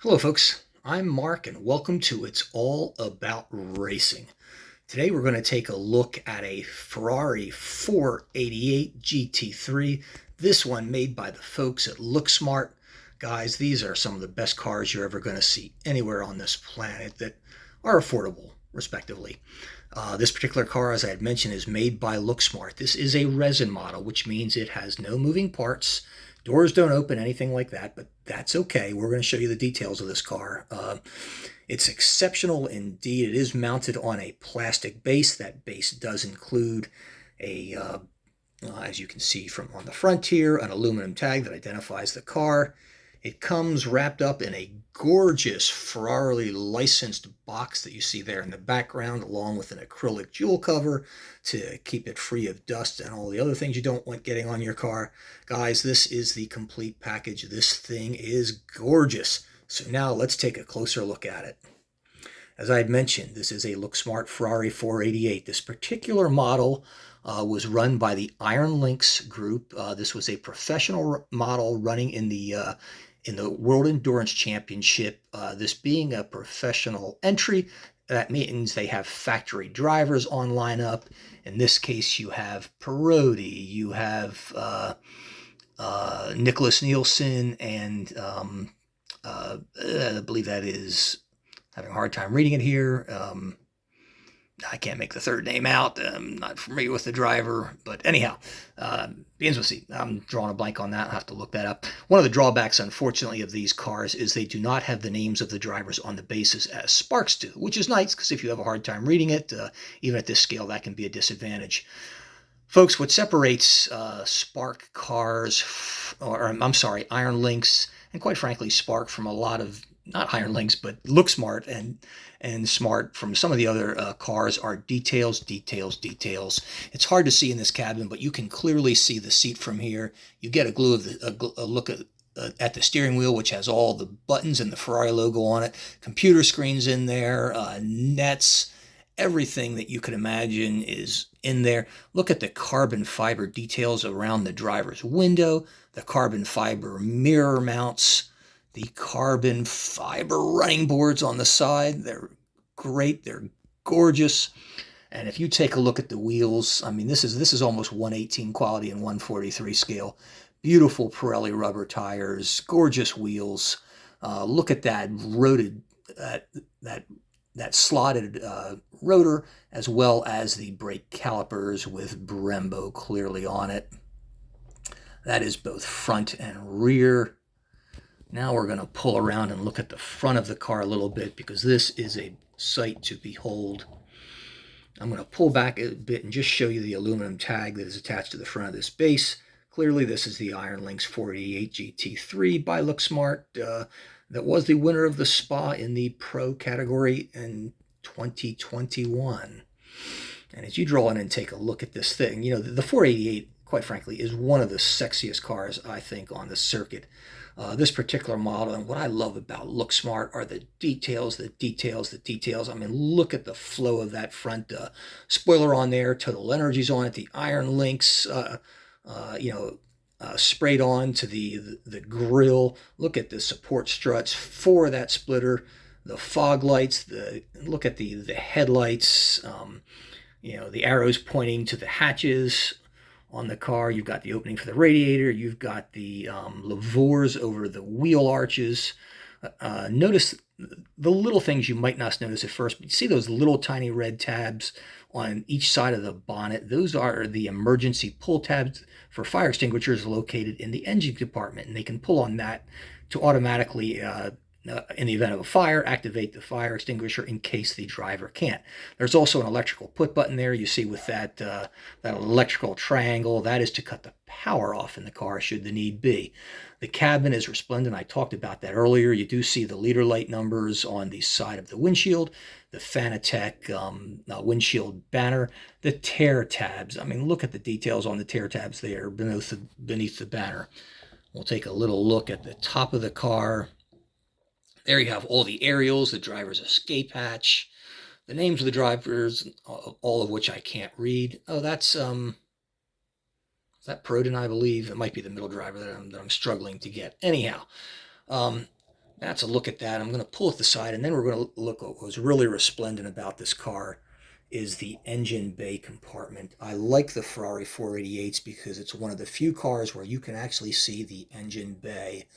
Hello, folks. I'm Mark, and welcome to It's All About Racing. Today, we're going to take a look at a Ferrari 488 GT3. This one made by the folks at Looksmart. Guys, these are some of the best cars you're ever going to see anywhere on this planet that are affordable, respectively. This particular car, as I had mentioned, is made by Looksmart. This is a resin model, which means it has no moving parts. Doors don't open, anything like that, but that's okay. We're going to show you the details of this car. It's exceptional indeed. It is mounted on a plastic base. That base does include as you can see from on the front here, an aluminum tag that identifies the car. It comes wrapped up in a gorgeous Ferrari licensed box that you see there in the background, along with an acrylic jewel cover to keep it free of dust and all the other things you don't want getting on your car. Guys, this is the complete package. This thing is gorgeous. So now let's take a closer look at it. As I had mentioned, this is a Looksmart Ferrari 488. This particular model was run by the Lynx group. This was a professional model running in the World Endurance Championship. This being a professional entry, that means they have factory drivers on lineup. In this case, you have Perotti, you have Nicholas Nielsen, and I believe that is having a hard time reading it here. I can't make the third name out. I'm not familiar with the driver, but anyhow, begins with C. I'm drawing a blank on that. I'll have to look that up. One of the drawbacks, unfortunately, of these cars is they do not have the names of the drivers on the bases as Sparks do, which is nice because if you have a hard time reading it, even at this scale, that can be a disadvantage. Folks, what separates Spark cars, or I'm sorry, Iron Lynx, and quite frankly, Spark from a lot of not Iron Lynx, but Looksmart and Smart from some of the other cars are details, details, details. It's hard to see in this cabin, but you can clearly see the seat from here. You get a look at the steering wheel, which has all the buttons and the Ferrari logo on it. Computer screens in there, nets, everything that you could imagine is in there. Look at the carbon fiber details around the driver's window, the carbon fiber mirror mounts, the carbon fiber running boards on the side. They're great. They're gorgeous. And if you take a look at the wheels, I mean, this is almost 118 quality and 143 scale. Beautiful Pirelli rubber tires, gorgeous wheels. Look at that that slotted rotor, as well as the brake calipers with Brembo clearly on it. That is both front and rear. Now we're going to pull around and look at the front of the car a little bit because this is a sight to behold. I'm going to pull back a bit and just show you the aluminum tag that is attached to the front of this base. Clearly, this is the Iron Lynx 488 GT3 by Looksmart. That was the winner of the SPA in the Pro category in 2021. And as you draw in and take a look at this thing, you know, the 488, quite frankly, is one of the sexiest cars, I think, on the circuit. This particular model, and what I love about Looksmart are the details, the details, the details. I mean, look at the flow of that front spoiler on there, Total Energies on it, the Iron Lynx, sprayed on to the grill. Look at the support struts for that splitter, the fog lights, look at the headlights, the arrows pointing to the hatches on the car. You've got the opening for the radiator. You've got the lavors over the wheel arches. Notice the little things you might not notice at first, but you see those little tiny red tabs on each side of the bonnet. Those are the emergency pull tabs for fire extinguishers located in the engine compartment, and they can pull on that to automatically in the event of a fire, activate the fire extinguisher in case the driver can't. There's also an electrical put button there. You see with that electrical triangle, that is to cut the power off in the car should the need be. The cabin is resplendent. I talked about that earlier. You do see the leader light numbers on the side of the windshield, the Fanatec windshield banner, the tear tabs. I mean, look at the details on the tear tabs there beneath the banner. We'll take a little look at the top of the car. There you have all the aerials, the driver's escape hatch, the names of the drivers, all of which I can't read. Oh, that's is that Proden, I believe. It might be the middle driver that I'm struggling to get. Anyhow, That's a look at that. I'm going to pull it aside, and then we're going to look at what was really resplendent about this car is the engine bay compartment. I like the Ferrari 488s because it's one of the few cars where you can actually see the engine bay,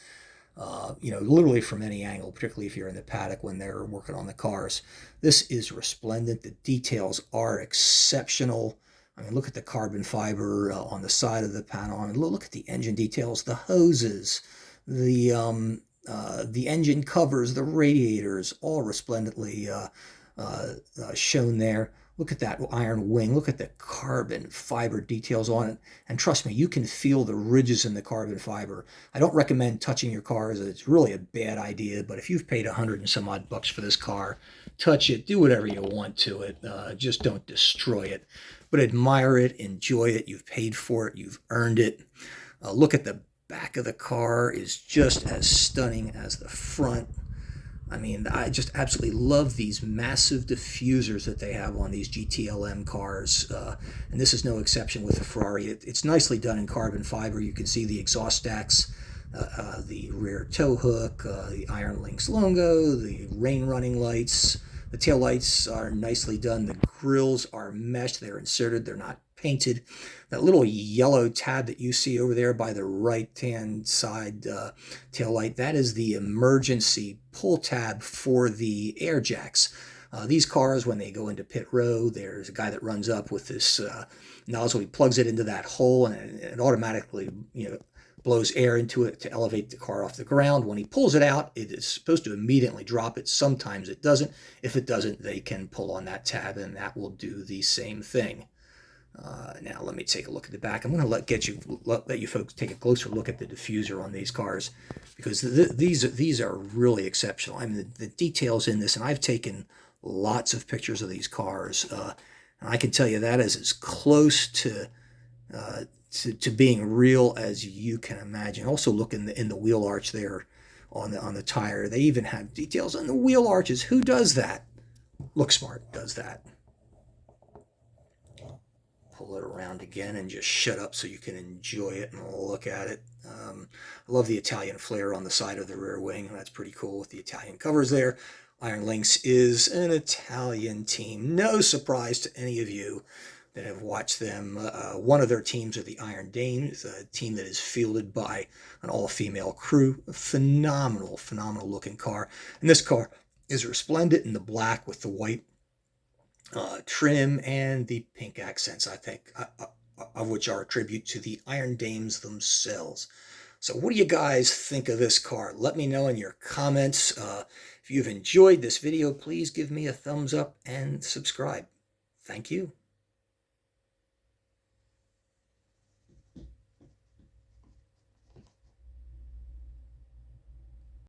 literally from any angle, particularly if you're in the paddock when they're working on the cars. This is resplendent. The details are exceptional. I mean, look at the carbon fiber on the side of the panel. And look at the engine details, the hoses, the engine covers, the radiators, all resplendently shown there. Look at that iron wing. Look at the carbon fiber details on it. And trust me, you can feel the ridges in the carbon fiber. I don't recommend touching your cars. It's really a bad idea. But if you've paid $100 and some odd bucks for this car, touch it, do whatever you want to it. Just don't destroy it. But admire it, enjoy it. You've paid for it. You've earned it. Look at the back of the car is just as stunning as the front. I mean, I just absolutely love these massive diffusers that they have on these GTLM cars, and this is no exception with the Ferrari. It's nicely done in carbon fiber. You can see the exhaust stacks, the rear tow hook, the Iron Lynx logo, the rain running lights. The tail lights are nicely done. The grills are meshed. They're inserted. They're not painted. That little yellow tab that you see over there by the right-hand side tail light, that is the emergency pull tab for the air jacks. These cars, when they go into pit row, there's a guy that runs up with this nozzle. He plugs it into that hole, and it automatically, blows air into it to elevate the car off the ground. When he pulls it out, it is supposed to immediately drop it. Sometimes it doesn't. If it doesn't, they can pull on that tab, and that will do the same thing. Now let me take a look at the back. I'm going to let you folks take a closer look at the diffuser on these cars, because these are really exceptional. I mean, the details in this, and I've taken lots of pictures of these cars, and I can tell you that is as close to being real as you can imagine. Also, look in the wheel arch there on the tire. They even have details on the wheel arches. Who does that? Looksmart does that. Pull it around again and just shut up so you can enjoy it and look at it. I love the Italian flare on the side of the rear wing. That's pretty cool with the Italian covers there. Iron Lynx is an Italian team. No surprise to any of you that have watched them. One of their teams are the Iron Dames, a team that is fielded by an all-female crew. A phenomenal looking car. And this car is resplendent in the black with the white trim and the pink accents, I think, of which are a tribute to the Iron Dames themselves. So what do you guys think of this car? Let me know in your comments. If you've enjoyed this video, please give me a thumbs up and subscribe. Thank you.